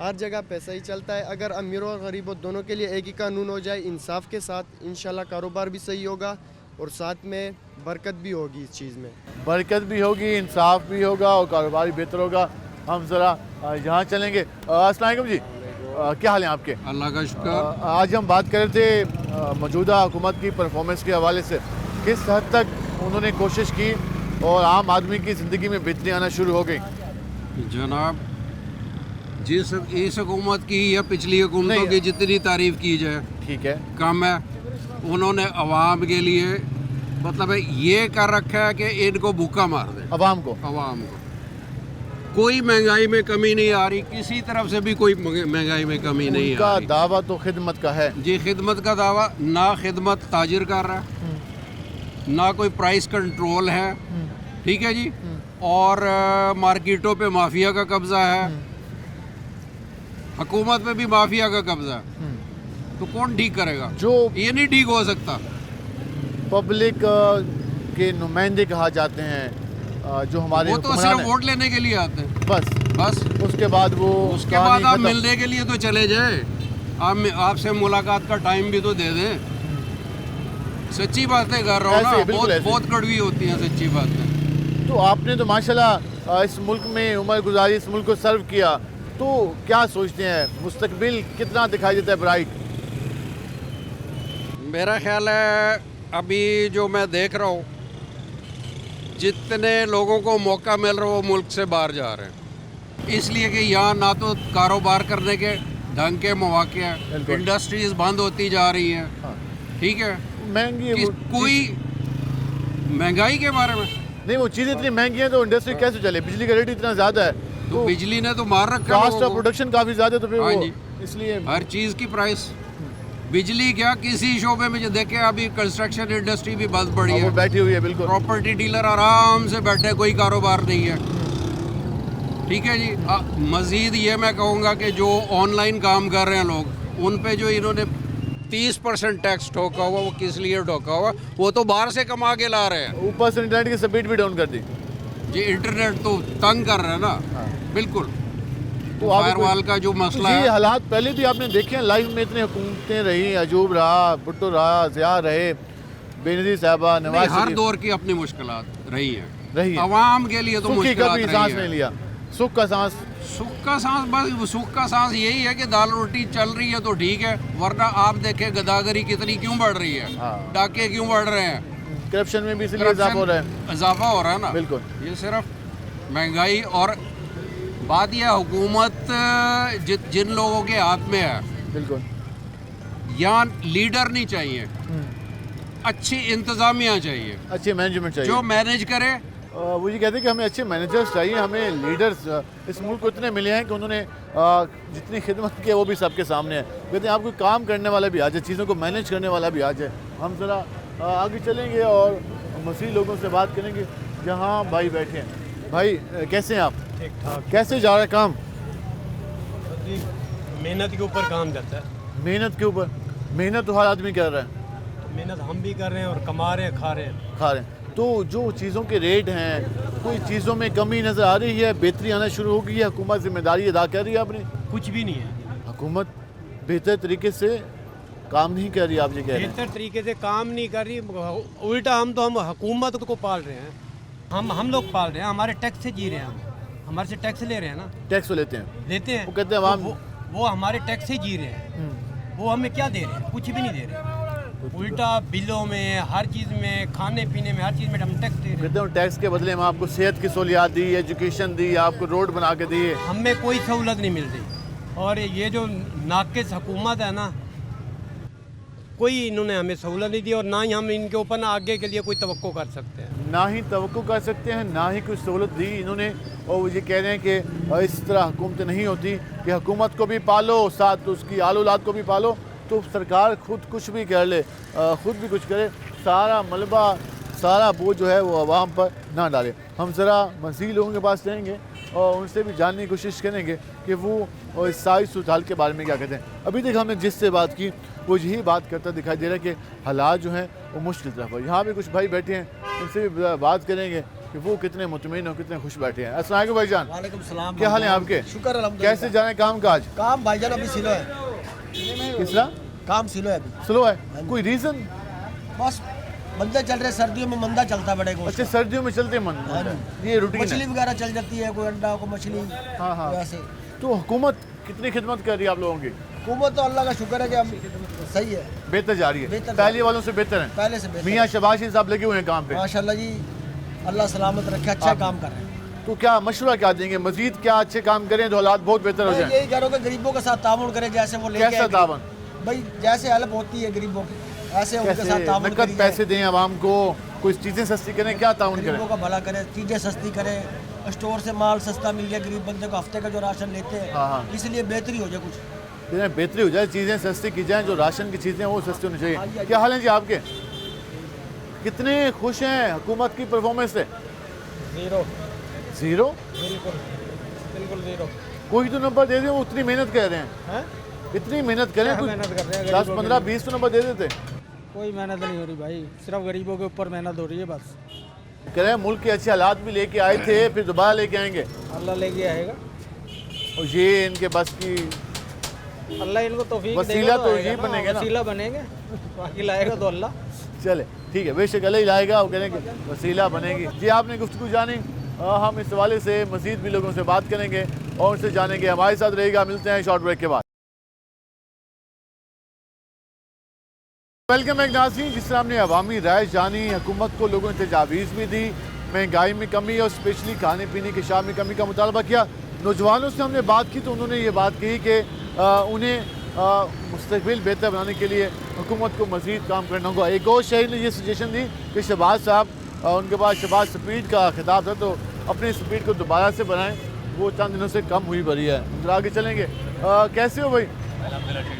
हर जगह पैसा ही चलता है। अगर अमीरों और गरीबों दोनों के लिए एक ही कानून हो जाए इंसाफ के साथ, इंशाल्लाह कारोबार भी सही होगा और साथ में बरकत भी होगी इस चीज़ में। बरकत भी होगी, इंसाफ भी होगा और कारोबार भी बेहतर होगा। हम ज़रा यहाँ चलेंगे। अस्सलाम वालेकुम जी, क्या हाल है आपके? अल्लाह का शुक्र। आज हम बात कर रहे थे मौजूदा हुकूमत की परफॉर्मेंस के हवाले से, किस हद तक उन्होंने कोशिश की और आम आदमी की ज़िंदगी में बेहतरी आना शुरू हो गई। जनाब, जिस इस हुकूमत की या पिछली हुकूमतों की जितनी तारीफ़ की जाए, ठीक है, कम है। उन्होंने अवाम के लिए मतलब ये कर रखा है कि इनको भूखा मार दे। अवाम को कोई महंगाई में कमी नहीं आ रही, किसी तरफ से भी कोई महंगाई में कमी नहीं आ रही। दावा तो खिदमत का है जी, खिदमत का दावा। ना खिदमत ताजिर कर रहा है, ना कोई प्राइस कंट्रोल है, ठीक है जी, और मार्केटों पे माफिया का कब्जा है, हुकूमत पे भी माफिया का कब्जा है। तो कौन ठीक करेगा? जो ये नहीं ठीक हो सकता। पब्लिक के नुमाइंदे कहा जाते हैं, जो हमारे वो तो सिर्फ वोट लेने के लिए आते हैं, बस उसके बाद आप मिलने के लिए तो चले जाए। आप आपसे मुलाकात का टाइम भी तो दे दें। सच्ची बातें कर रहा हूँ ना, बहुत कड़वी होती हैं सच्ची बातें। तो आपने तो माशाल्लाह इस मुल्क में उम्र गुजारी, इस मुल्क को सर्व किया, तो क्या सोचते हैं मुस्तकबिल कितना दिखाई देता है ब्राइट? मेरा ख्याल है अभी जो मैं देख रहा हूँ, जितने लोगों को मौका मिल रहा है वो मुल्क से बाहर जा रहे हैं, इसलिए कि यहाँ ना तो कारोबार करने के ढंग के मौके हैं, इंडस्ट्रीज बंद होती जा रही हैं, ठीक है, महंगी कोई महंगाई के बारे में नहीं, वो चीज़ें इतनी महंगी हैं तो इंडस्ट्री कैसे चले? बिजली का रेट इतना ज़्यादा है, तो बिजली ने तो मार रखा है, कॉस्ट ऑफ प्रोडक्शन काफ़ी ज़्यादा, तो फिर वो इसलिए हर चीज़ की प्राइस। बिजली क्या, किसी शोबे में जो देखे, अभी कंस्ट्रक्शन इंडस्ट्री भी बहुत बड़ी है, वो बैठी हुई है, बिल्कुल। प्रॉपर्टी डीलर आराम से बैठे, कोई कारोबार नहीं है, ठीक है जी। मज़ीद ये मैं कहूँगा कि जो ऑनलाइन काम कर रहे हैं लोग, उन पे जो इन्होंने 30% टैक्स ठोका हुआ, वो किस लिए ठोका हुआ? वो तो बाहर से कमा के ला रहे हैं। ऊपर से इंटरनेट की स्पीड भी डाउन कर दी जी, इंटरनेट तो तंग कर रहा है ना, बिल्कुल। तो फायरवॉल का जो मसला है, हालात पहले भी आपने देखे हैं, लाइव में इतने हुकूमतें रही, अजूब रहा, भुट्टो रहा, ज़िया रहे, बेनज़ीर साहबा, नवाज, हर दौर की अपनी मुश्किलात रही है। अवाम के लिए तो मुश्किलात रही है। सांस नहीं लिया, सुख का सांस, बस सुख का सांस यही है कि दाल रोटी चल रही है तो ठीक है, वरना आप देखें गदागरी कितनी क्यों बढ़ रही है, डाके क्यों बढ़ रहे हैं, करप्शन में भी इसलिए इजाफा हो रहा है, इजाफा हो रहा है ना, बिल्कुल। ये सिर्फ महंगाई और बात यह हुकूमत जिन लोगों के हाथ में है, बिल्कुल, यहाँ लीडर नहीं चाहिए, अच्छी इंतजामिया चाहिए, अच्छी मैनेजमेंट चाहिए, जो मैनेज करे। वो ये कहते हैं कि हमें अच्छे मैनेजर्स चाहिए, हमें लीडर्स इस मुल्क को इतने मिले हैं कि उन्होंने जितनी खिदमत की है वो भी सबके सामने है। कहते हैं आपको काम करने वाला भी आ जाए, चीज़ों को मैनेज करने वाला भी आ जाए। हम ज़रा आगे चलेंगे और मसीह लोगों से बात करेंगे जहाँ भाई बैठे हैं। भाई कैसे हैं आप? ठीक ठाक। कैसे जा रहा है काम? मेहनत के ऊपर काम जाता है। मेहनत के ऊपर? मेहनत तो हर आदमी कर रहा है, मेहनत हम भी कर रहे हैं और कमा रहे हैं, खा रहे हैं। तो जो चीज़ों के रेट हैं, कोई चीज़ों में कमी नज़र आ रही है, बेहतरी आना शुरू हो गई है, हुकूमत जिम्मेदारी अदा कर रही है अपनी? कुछ भी नहीं है, हुकूमत बेहतर तरीके से काम नहीं कर रही, आप ये कह रहे हैं? बेहतर तरीके से काम नहीं कर रही, उल्टा हम हुकूमत को पाल रहे हैं। हम लोग पाल रहे हैं, हमारे टैक्स से जी रहे हैं, हम हमारे से टैक्स ले रहे हैं ना। टैक्स लेते हैं वो कहते हैं वो हमारे टैक्स से जी रहे हैं, वो हमें क्या दे रहे हैं? कुछ भी नहीं दे रहे, उल्टा बिलों में, हर चीज़ में, खाने पीने में, हर चीज़ में हम टैक्स दे रहे हैं। कहते हैं टैक्स के बदले में आपको सेहत की सहूलियात दी, एजुकेशन दी, आपको रोड बना के दिए। हमें कोई सहूलत नहीं मिल रही, और ये जो नाकिस हुकूमत है ना, कोई इन्होंने हमें सहूलत नहीं दी, और ना ही हम इनके ऊपर ना आगे के लिए कोई तवक्को कर सकते हैं, ना ही तवक्को कर सकते हैं, ना ही कोई सहूलत दी इन्होंने। और वो ये कह रहे हैं कि इस तरह हुकूमतें नहीं होती कि हुकूमत को भी पालो, साथ उसकी आल औलाद को भी पालो, तो सरकार खुद कुछ भी कर ले, खुद भी कुछ करे, सारा मलबा, सारा बोझ जो है वो आवाम पर ना डाले। हम ज़रा मज़ीद लोगों के पास जाएंगे और उनसे भी जानने की कोशिश करेंगे कि वो इस सारी सूरत के बारे में क्या कहते हैं। अभी तक हमने जिससे बात की वो यही बात करता दिखाई दे रहा है कि हालात जो हैं वो मुश्किल तरफ है। यहाँ भी कुछ भाई बैठे हैं, उनसे भी बात करेंगे कि वो कितने मुतमईन और कितने खुश बैठे हैं। अस्सलाम वालेकुम भाईजान। वालेकुम सलाम। क्या हाल है आपके? शुक्र अल्हम्दुलिल्लाह। कैसे जाने काम काज? काम भाईजान अभी स्लो है। किस तरह? काम स्लो है अभी। स्लो है? कोई रीज़न? बस मंदा चल रहे, सर्दियों में मंदा चलता बड़े को। अच्छा, सर्दियों में चलते मंदा, ये रूटीन है। मछली वगैरह चल जाती है, कोई अंडा कोई मछली। हाँ हाँ। वैसे तो हुकूमत कितनी खिदमत कर रही है आप लोगों की? हुकूमत तो अल्लाह का शुक्र है कि हम सही है, बेहतर जा रही है, पहले वालों से बेहतर है। पहले से बेहतर। मियाँ शबाशी साहब लगे हुए हैं काम पे, माशाल्लाह जी, अल्लाह सलामत रखे, अच्छा काम कर रहे हैं। तो क्या मशवरा क्या देंगे, मजीद क्या अच्छे काम करें तो हालात बहुत बेहतर हो जाए? यही कह रहा हूँ कि गरीबों के साथ ताउन करें, जैसे वो लेके कैसा ताउन भाई, जैसे हेल्प होती है गरीबों की, ऐसे उनके साथ ताउन नकद करिए। पैसे दें आवाम को, कुछ चीज़ें सस्ती करें, क्या ताउन करें? गरीबों का भला करें, चीज़ें सस्ती करें, स्टोर से माल सस्ता मिल गया गरीब बंदे को, हफ्ते का जो राशन लेते हैं, इसलिए बेहतरी हो जाए, कुछ बेहतरी हो जाए, चीज़ें सस्ती की जाएँ, जो राशन की चीज़ें वो सस्ती होनी चाहिए। क्या हाल है जी आपके? कितने खुश हैं हुकूमत की परफॉर्मेंस से? ज़ीरो। ज़ीरो? बिल्कुल ज़ीरो। कोई तो नंबर दे दें, वो उतनी मेहनत कर रहे हैं, इतनी मेहनत करें, कुछ 10, 15, 20 तो नंबर दे देते। कोई मेहनत नहीं हो रही भाई, सिर्फ गरीबों के ऊपर मेहनत हो रही है बस। कह रहे हैं मुल्क के अच्छे हालात भी लेके आए थे, फिर दोबारा लेके आएंगे। अल्लाह लेके आएगा, और ये इनके बस की, अल्लाह इनको तौफीक वसीला तो आएगा ये ना, बनेंगे ना, वसीला बनेंगे, बाकी लाएगा तो अल्लाह। चले ठीक है, बेशक अल्लाह ही लाएगा, वो कहेंगे वसीला बनेगी। जी आपने गुफ्तगू जानी, हम इस हवाले से मज़ीद भी लोगों से बात करेंगे और उनसे जानेंगे। हमारे साथ रहेगा, मिलते हैं शॉर्ट ब्रेक के बाद। वेलकम एक नाज़रीन, जिस तरह हमने अवामी राय जानी, हुकूमत को लोगों ने तजावीज़ भी दी, महंगाई में कमी और स्पेशली खाने पीने की शाम में कमी का मुतालबा किया। नौजवानों से हमने बात की तो उन्होंने ये बात कही कि उन्हें मुस्तकबिल बेहतर बनाने के लिए हुकूमत को मज़ीद काम करना होगा। एक और शहर ने ये सजेशन दी कि शहबाज साहब, उनके पास शहबाज स्पीड का खिताब था, तो अपनी स्पीड को दोबारा से बढ़ाएं, वो चंद दिनों से कम हुई भरी है। फिर आगे चलेंगे। कैसे हो भाई?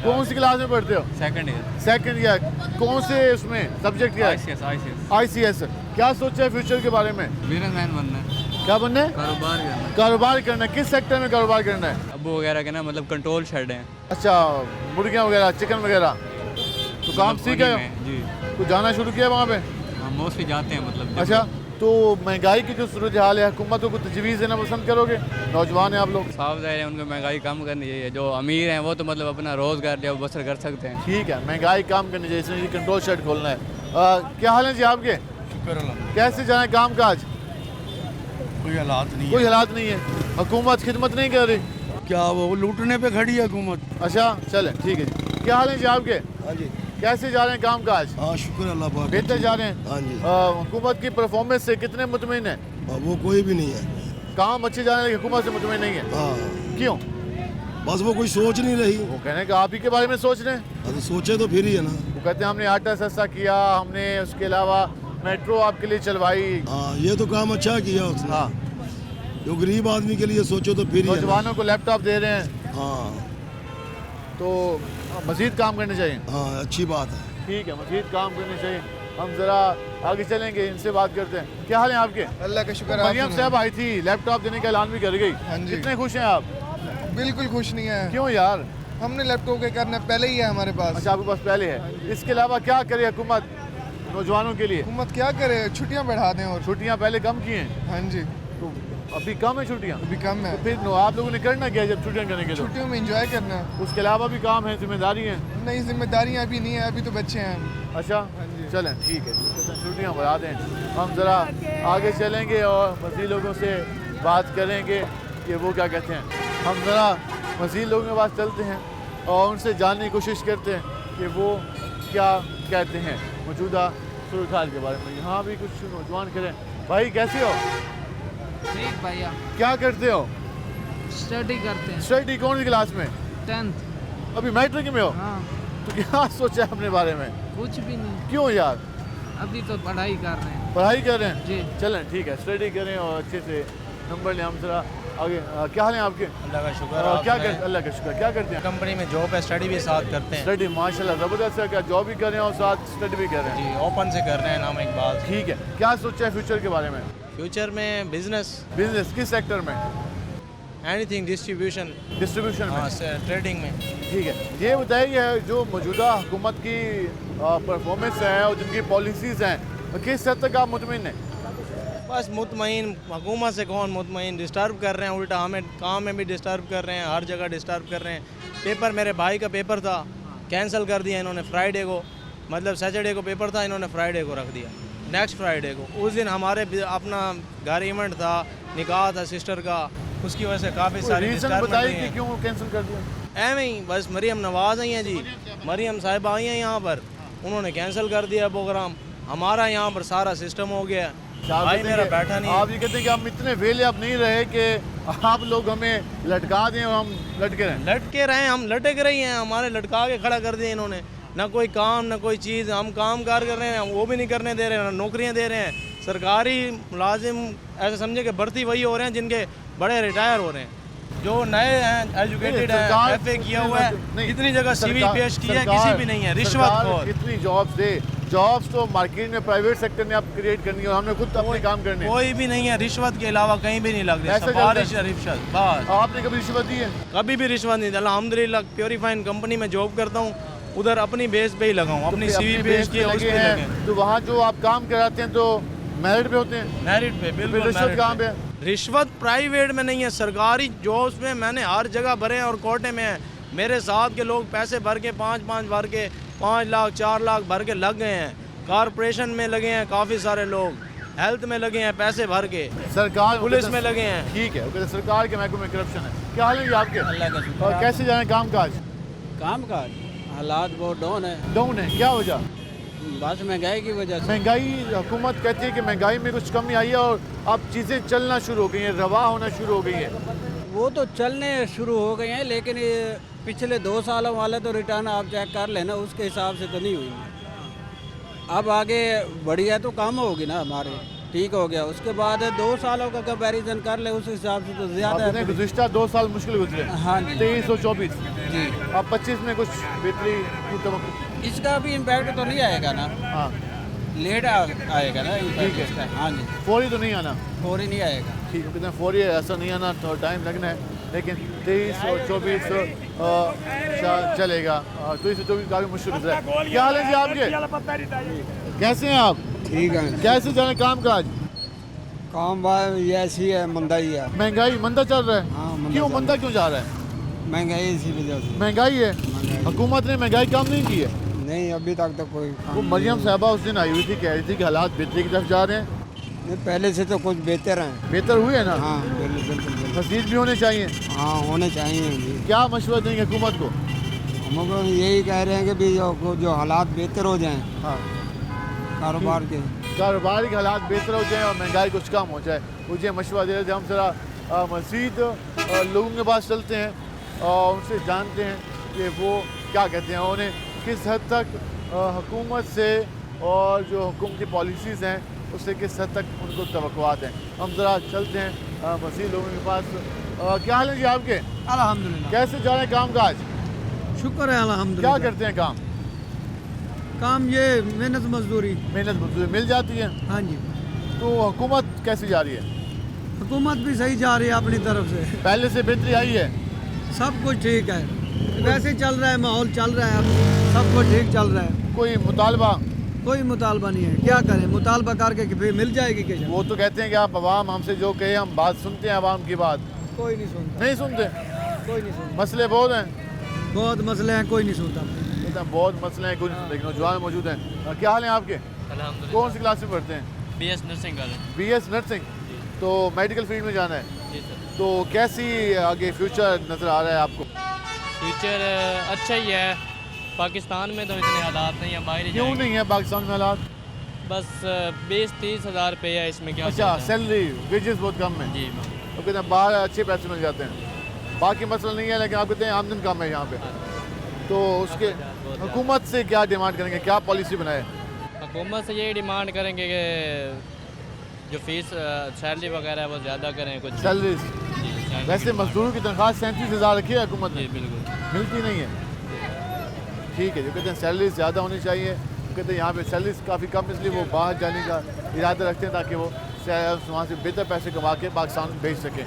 कौन सी क्लास में पढ़ते हो? Second year. कौन से उसमें सब्जेक्ट क्या है? ICS। क्या सोचा है फ्यूचर के बारे में? बिजनेसमैन बनना है। क्या बनना है? कारोबार करना है। कारोबार करना है। किस सेक्टर में कारोबार करना है? अबू वगैरह के ना, मतलब कंट्रोल शेड है। अच्छा, मुर्गियाँ वगैरह, चिकन वगैरह, तो काम सीखा है जी? कुछ जाना शुरू किया वहाँ पे? हम मोस्टली जाते हैं, मतलब। अच्छा, तो महंगाई की जो सूरत हाल है, हुकूमत को तजवीज़ देना पसंद करोगे? नौजवान हैं आप लोग। साफ ज़ाहिर है उनको महंगाई कम करनी चाहिए। जो अमीर हैं वो तो मतलब अपना रोज़गार जो बसर कर सकते हैं। ठीक है, महंगाई कम करनी चाहिए, इसलिए कंट्रोल शेड खोलना है। क्या हाल है जी आपके? शुक्र। कैसे जाए काम काज? कोई हालात नहीं, कोई हालात नहीं है। हुकूमत खिदमत नहीं कर रही, क्या वो लूटने पे खड़ी है हुकूमत। अच्छा चले ठीक है जी। क्या हाल है जी आपके? हाँ जी। कैसे जा रहे हैं काम काज? हाँ शुक्र अल्लाह पाक, बेहतर जा रहे हैं। हाँ जी। हुकूमत की परफॉर्मेंस से कितने मुतमईन है? वो कोई भी नहीं है। काम अच्छे जा रहे हैं, हुकूमत से मुतमईन नहीं है। हाँ। क्यों? बस वो कोई सोच नहीं रही। वो कहने का आप ही के बारे में सोच रहे हैं। अरे सोचे तो फिर ही है ना। वो कहते हैं हमने आटा सस्ता किया, हमने उसके अलावा मेट्रो आपके लिए चलवाई। हाँ, ये तो काम अच्छा किया उसने। हाँ, जो गरीब आदमी के लिए सोचो तो फिर ही। नौजवानों को लैपटॉप दे रहे हैं। हाँ, तो मज़ीद काम करने चाहिए। हाँ अच्छी बात है। ठीक है, मज़ीद काम करने चाहिए। हम ज़रा आगे चलेंगे, इनसे बात करते हैं। क्या हाल है आपके? अल्लाह का शुक्र। मरियम साहब आई थी, लैपटॉप देने का ऐलान भी कर गई। हाँ जी। कितने खुश हैं आप? बिल्कुल खुश नहीं है। क्यों यार? हमने लैपटॉप के करना पहले ही है हमारे पास। अच्छा, आपके पास पहले है। इसके अलावा क्या करे हुकूमत नौजवानों के लिए? हुकूमत क्या करे, छुट्टियां बढ़ा दें। और छुट्टियां पहले कम की हैं। हाँ जी। तो अभी कम है छुट्टियां? अभी कम है। तो फिर आप लोगों ने करना क्या जब छुट्टियां करने के? छुट्टियों में एंजॉय करना। उसके अलावा भी काम है, जिम्मेदारी है? नहीं, जिम्मेदारियां अभी नहीं है, अभी तो बच्चे हैं। अच्छा, चलें ठीक है, छुट्टियाँ बढ़ा दें। हम ज़रा आगे चलेंगे और मज़ीद लोगों से बात करेंगे कि वो क्या कहते हैं। हम ज़रा मज़ीद लोगों के पास चलते हैं और उनसे जानने की कोशिश करते हैं कि वो क्या कहते हैं मौजूदा सूरत हाल के बारे में। यहाँ भी कुछ नौजवान करें। भाई कैसे हो? ठीक भैया। क्या करते हो? स्टडी करते हैं। स्टडी कौन सी क्लास में? 10th। अभी मैट्रिक में हो? हाँ। तो क्या सोचा है अपने बारे में? कुछ भी नहीं। क्यों यार? अभी तो पढ़ाई कर रहे हैं। पढ़ाई कर रहे हैं जी। चलें ठीक है, स्टडी करें और अच्छे से नंबर लें। हम जरा आगे क्या हाल है आपके? अल्लाह का शुक्र। क्या करते? अल्लाह का शुक्र। क्या करते हैं? कंपनी में जॉब है, स्टडी भी साथ करते हैं। स्टडी माशाल्लाह ज़बरदस्त है। क्या जॉब भी कर रहे हैं और साथ स्टडी भी कर रहे हैं? जी, ओपन से कर रहे हैं नाम एक बात। ठीक है, क्या सोचा है फ्यूचर के बारे में? फ्यूचर में बिजनेस। बिजनेस किस सेक्टर में? Anything, distribution. डिस्ट्रीब्यूशन में? हाँ, ट्रेडिंग में। ठीक है, ये बताइए जो मौजूदा हुकूमत की परफॉर्मेंस है और जिनकी पॉलिसीज़ हैं, किस हद तक आप मुतमिन हैं? बस मुतमईन, हुकूमत से कौन मुतमईन? डिस्टर्ब कर रहे हैं उल्टा, हमें काम में भी डिस्टर्ब कर रहे हैं, हर जगह डिस्टर्ब कर रहे हैं। पेपर, मेरे भाई का पेपर था, कैंसिल कर दिया इन्होंने फ्राइडे को, मतलब सैटरडे को पेपर था, इन्होंने फ्राइडे को रख दिया, नेक्स्ट फ्राइडे को। उस दिन हमारे अपना घर इवेंट था, निकाह था सिस्टर का, उसकी वजह से काफ़ी सारी बताइए कि क्यों कैंसिल कर दिया? एवं ही बस मरियम नवाज आई हैं जी, मरियम साहिब आई हैं यहाँ पर, उन्होंने कैंसिल कर दिया प्रोग्राम। हमारा यहाँ पर सारा सिस्टम हो गया, भाई मेरा बैठा नहीं। आप ये कहते हैं कि हम इतने वेले अब नहीं रहे कि आप लोग हमें लटका दें और हम लटके रहें? लटके रहे, हम लटक रही हैं, हमारे लटका के खड़ा कर दिया इन्होंने। ना कोई काम ना कोई चीज़, हम काम कार कर रहे हैं वो भी नहीं करने दे रहे हैं, ना नौकरियाँ दे रहे हैं। सरकारी मुलाजिम ऐसे समझे कि भर्ती वही हो रहे हैं जिनके बड़े रिटायर हो रहे हैं, जो नए हैं, एजुकेटेड हैं, FA किया हुआ है, इतनी जगह CV पेश किया है, किसी भी नहीं है। रिश्वत कितनी जॉब्स दे, जॉब्स तो मार्केट में प्राइवेट सेक्टर ने आप क्रिएट करनी है, हमने खुद अपने काम करने। कोई भी नहीं है, रिश्वत के अलावा कहीं भी नहीं लग रही। रिश्वत बस। आपने कभी रिश्वत दी है? कभी भी रिश्वत नहीं दी। अल्हम्दुलिल्लाह प्योरीफाइन कंपनी में जॉब करता हूँ, उधर अपनी बेस पे ही लगाऊँ, अपनी CV पेश किया उस पे लगे। तो वहाँ जो आप काम कराते हैं तो मेरिट पे होते हैं? मेरिट पे, बिल्कुल। रिश्वत कहाँ पे? रिश्वत प्राइवेट में नहीं है, सरकारी जॉब्स में मैंने हर जगह भरे हैं और कोटे में है। मेरे साथ के लोग पैसे भर के 5-5 भर के 5 लाख 4 लाख भर के लग गए हैं। कारपोरेशन में लगे हैं काफ़ी सारे लोग, हेल्थ में लगे हैं पैसे भर के, सरकार पुलिस में लगे हैं। ठीक है, तो सरकार के महकमे में करप्शन है। क्या हाल है आपके? अल्लाह का शुक्र। और कैसे जाए काम काज? हालात बहुत डाउन है। डाउन है, क्या वजह? बस महंगाई की वजह से। महंगाई, हुकूमत कहती है कि महंगाई में कुछ कमी आई है और अब चीज़ें चलना शुरू हो गई हैं, रवा होना शुरू हो गई है। वो तो चलने शुरू हो गए हैं, लेकिन ये पिछले 2 सालों वाले तो रिटर्न आप चेक कर लेना, उसके हिसाब से तो नहीं हुई। अब आगे बढ़िया तो कम होगी ना, हमारे ठीक हो गया, उसके बाद 2 सालों का कंपैरिजन कर ले उस हिसाब से तो ज़्यादा है। गुज़िश्ता 2 साल मुश्किल गुजरे। हाँ जी। 23 और 24 जी। अब 25 में कुछ बेहतरी की तवक्को? इसका भी इम्पैक्ट तो नहीं आएगा ना। हाँ, लेट आएगा ना ठीक है। इसका। हाँ जी, फौरी तो नहीं आना? फौरी नहीं आएगा। ठीक है, कितने फौरी है, ऐसा नहीं आना, तो टाइम लगना है, लेकिन 23 और 24 चलेगा। 23 और 24 काफ़ी मुश्किल गुजरा है। क्या हाल है जी आपके? कैसे हैं आप? ठीक है। कैसे जाने काम काज? काम भाई ऐसी है, मंदा ही है। महंगाई मंदा चल रहा है? हाँ, क्यों मंदा क्यों जा रहा है? महंगाई इसी वजह से। महंगाई है? हुकूमत ने महंगाई कम नहीं की है? नहीं, अभी तक तो कोई। वो मरियम साहबा उस दिन आई हुई थी, कह रही थी कि हालात बेहतरी की तरफ जा रहे हैं। नहीं, पहले से तो कुछ बेहतर हैं। बेहतर हुए है ना? हाँ, बिल्कुल। मज़ीद भी होने चाहिए। हाँ, होने चाहिए जी। क्या मशवरा देंगे हुकूमत को? हम लोग यही कह रहे हैं कि भी जो हालात बेहतर हो जाएं, हाँ, कारोबार के हालात बेहतर हो जाए और महंगाई कुछ कम हो जाए, मुझे मशवरा दे रहे थे। हम ज़रा मज़ीद लोगों के पास चलते हैं और उनसे जानते हैं कि वो क्या कहते हैं, उन्हें किस हद तक हुकूमत से और जो हुकूमती पॉलिसीज़ हैं उससे किस हद तक उनको तवक्कुआत हैं। हम ज़रा चलते हैं मज़ीद लोगों के पास। क्या हाल है जी आपके? अल्हम्दुलिल्लाह। कैसे जा रहे हैं काम काज? शुक्र है अल्हम्दुलिल्लाह। क्या करते हैं काम? काम ये मेहनत मजदूरी मिल जाती है? हाँ जी। तो हुकूमत कैसी जा रही है? हुकूमत भी सही जा रही है अपनी तरफ से, पहले से बेहतरी आई है? सब कुछ ठीक है, वैसे चल रहा है, माहौल चल रहा है, अब सब कुछ ठीक चल रहा है। कोई मुतालबा? कोई मुतालबा नहीं है, क्या करें, मुतालबा करके कि फिर मिल जाएगी क्या? वो तो कहते हैं कि आप अवाम हमसे जो कहे हम बात सुनते हैं, अवाम की बात कोई नहीं सुनता। नहीं सुनते? कोई नहीं सुनता। मसले बहुत हैं, बहुत मसले हैं, कोई नहीं सुनता। कहते हैं बहुत मसले हैं, कुछ नौजवान मौजूद हैं। क्या हाल है आपके? अल्हम्दुलिल्लाह। कौन सी क्लास में पढ़ते हैं? BS नर्सिंग कर रहे हैं। BS नर्सिंग, तो मेडिकल फील्ड में जाना है। जी सर। तो कैसी आगे फ्यूचर नज़र आ रहा है आपको? फ्यूचर अच्छा ही है। पाकिस्तान में तो इतने हालात नहीं है, बाहर ही क्यों जाएंगे। नहीं है पाकिस्तान में हालात? बस 20-30 हज़ार रुपये है, इसमें क्या अच्छा, चलता है? सैलरी वेजेस बहुत कम है। जी। तो कहते हैं बाहर अच्छे पैसे मिल जाते हैं, बाकी मसला नहीं है, लेकिन आप कहते हैं आमदन कम है यहाँ पे। तो उसके हुकूमत से क्या डिमांड करेंगे, क्या पॉलिसी बनाए? हुकूमत से यही डिमांड करेंगे कि जो फीस सैलरी वगैरह है वो ज़्यादा करें कुछ। सैलरी सैलरी वैसे मजदूरों की तनख्वाह 37,000 रखी है हुकूमत ने, बिल्कुल मिलती नहीं है। ठीक है, जो कहते हैं सैलरी ज़्यादा होनी चाहिए, कहते हैं यहाँ पे सैलरी काफ़ी कम, इसलिए वो बाहर जाने का इरादा रखते हैं ताकि वो वहाँ से बेहतर पैसे कमा के पाकिस्तान भेज सकें।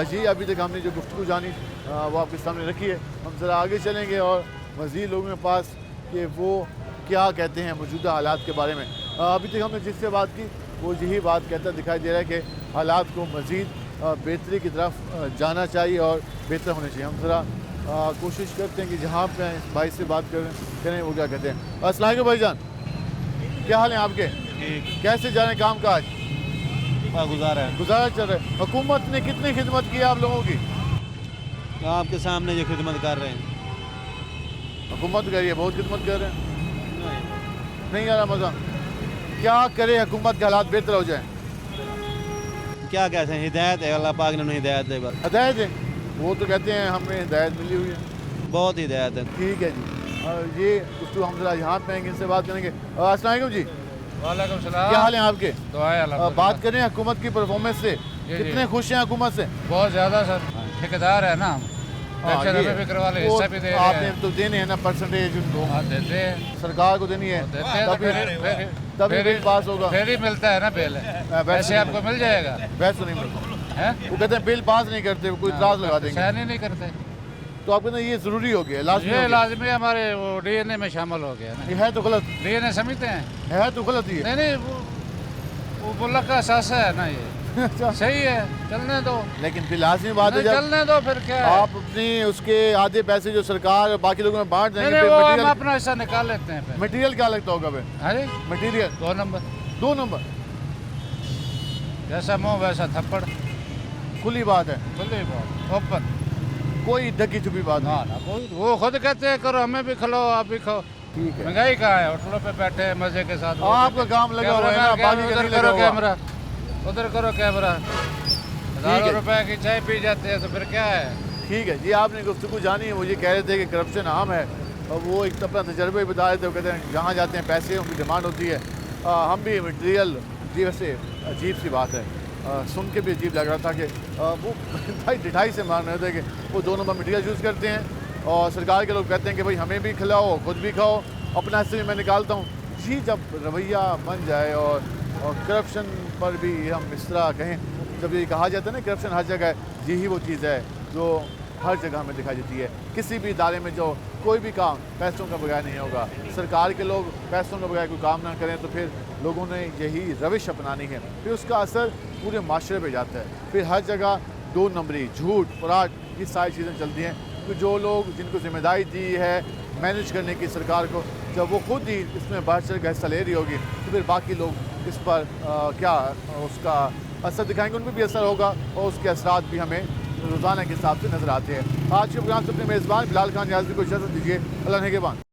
जी, अभी तक हमने जो गुफ्तगू जानी वो आपके सामने रखी है। हम ज़रा आगे चलेंगे और मज़ीद लोगों के पास कि वो क्या कहते हैं मौजूदा हालात के बारे में। अभी तक हमने जिससे बात की वो यही बात कहता दिखाई दे रहा है कि हालात को मज़ीद बेहतरी की तरफ जाना चाहिए और बेहतर होने चाहिए। हम ज़रा कोशिश करते हैं कि जहाँ पे इस भाई से बात करें वो क्या कहते हैं। अस्सलाम वालेकुम भाईजान, क्या हाल है आपके? कैसे जा रहे हैं काम काज? गुजारा चल रहा है। हुकूमत ने कितनी खिदमत की आप लोगों की? आपके सामने जो खिदमत कर रहे हैं। हुकूमत कर रही है, बहुत खिदमत कर रहे हैं। नहीं आ रहा मज़ा। क्या करे हुकूमत के हालात बेहतर हो जाए? क्या कहते हैं, हिदायत है, अल्लाह पाक ने उन्हें हिदायत दे। बस हिदायत है, वो तो कहते हैं हमें हिदायत मिली हुई है। बहुत हिदायत है। ठीक है जी। ये उसको हम जरा यहाँ पे आएंगे, इनसे बात करेंगे। अस्सलाम वालेकुम जी। वालेकुम सलाम। क्या हाल है आपके? दुआ है अल्लाह। बात करें हुकूमत की परफॉर्मेंस से, कितने खुश हैं हुकूमत से? बहुत ज़्यादा सर, ठेकेदार है ना हम, पेंशन हमें भी करवा ले, हिस्सा भी दे रहे हैं। आपने तो देने हैं ना परसेंटेज उनको? देते हैं, सरकार को देनी है, तभी बिल पास होगा। फिर ही मिलता है ना बिल, वैसे आपको मिल जाएगा। वैसे नहीं मिलता, वो कहते हैं बिल पास नहीं करते, कोई इतराज लगा देंगे। सहन ही नहीं करते। तो आप कहते हैं ये ज़रूरी हो गया, लाजमी ये लाजमी हमारे वो DNA में शामिल हो गया ना। ये है तो गलत, DNA समझते हैं, है तो गलत ही है। नहीं वो मुल्क का असासा है ना, ये सही है, चलने दो। लेकिन फिर लाजमी बात है, चलने दो, फिर क्या है? आप अपनी उसके आधे पैसे जो सरकार बाकी लोगों में बांट देंगे, वो हम अपना हिस्सा निकाल लेते हैं। मटेरियल क्या लगता होगा फिर? अरे मटेरियल 2 नंबर। 2 नंबर, जैसा मुँह वैसा थप्पड़। खुली बात है, खुली बात, ओपन, कोई ढकी छुपी बात ना कोई। वो खुद कहते हैं करो, हमें भी खिलाओ, आप भी खाओ। ठीक है। महंगाई कहाँ है, होटलों पे बैठे हैं मजे के साथ। आपका काम लगा हुआ है ना, बाकी का नहीं लगा हुआ। कैमरा उधर करो, कैमरा। हज़ारों रुपए की चाय पी जाते हैं, तो फिर क्या है? ठीक है जी, आपने गुफ्तगू जानी है। वो ये कह रहे थे कि करप्शन आम है, और वो एक अपना तजर्बा ही बता रहे थे। वो कहते हैं जहाँ जाते हैं पैसे उनकी डिमांड होती है। हम भी मटीरियल जी, वैसे अजीब सी बात है, सुन के भी अजीब लग रहा था कि वो भाई ढिठाई से मान रहे थे कि वो 2 नंबर मटीरियल यूज़ करते हैं और सरकार के लोग कहते हैं कि भाई हमें भी खिलाओ, खुद भी खाओ, अपना हिस्से भी मैं निकालता हूँ। जी, जब रवैया बन जाए और करप्शन पर भी हम इस तरह कहें, जब ये कहा जाता है ना करप्शन हर जगह है, यही वो चीज़ है जो हर जगह हमें दिखाई देती है। किसी भी इदारे में जो कोई भी काम पैसों का बगैर नहीं होगा, सरकार के लोग पैसों के बगैर कोई काम ना करें तो फिर लोगों ने यही रविश अपनानी है, फिर उसका असर पूरे माशरे पे जाता है। फिर हर जगह 2 नंबरी, झूठ, फराड, ये सारी चीज़ें चलती हैं। तो जो लोग जिनको जिम्मेदारी दी है मैनेज करने की सरकार को, जब वो खुद ही इसमें बढ़ चढ़ कर हिस्सा ले रही होगी तो फिर बाकी लोग इस पर क्या उसका असर दिखाएंगे, उन पर भी असर होगा और उसके असरात भी हमें रोज़ाना के हिसाब से नज़र आते हैं। आज के प्रोग्राम से अपने मेज़बान बिलाल खान याज़ी को इजाज़त दीजिए। अल्लाह नेगेबान।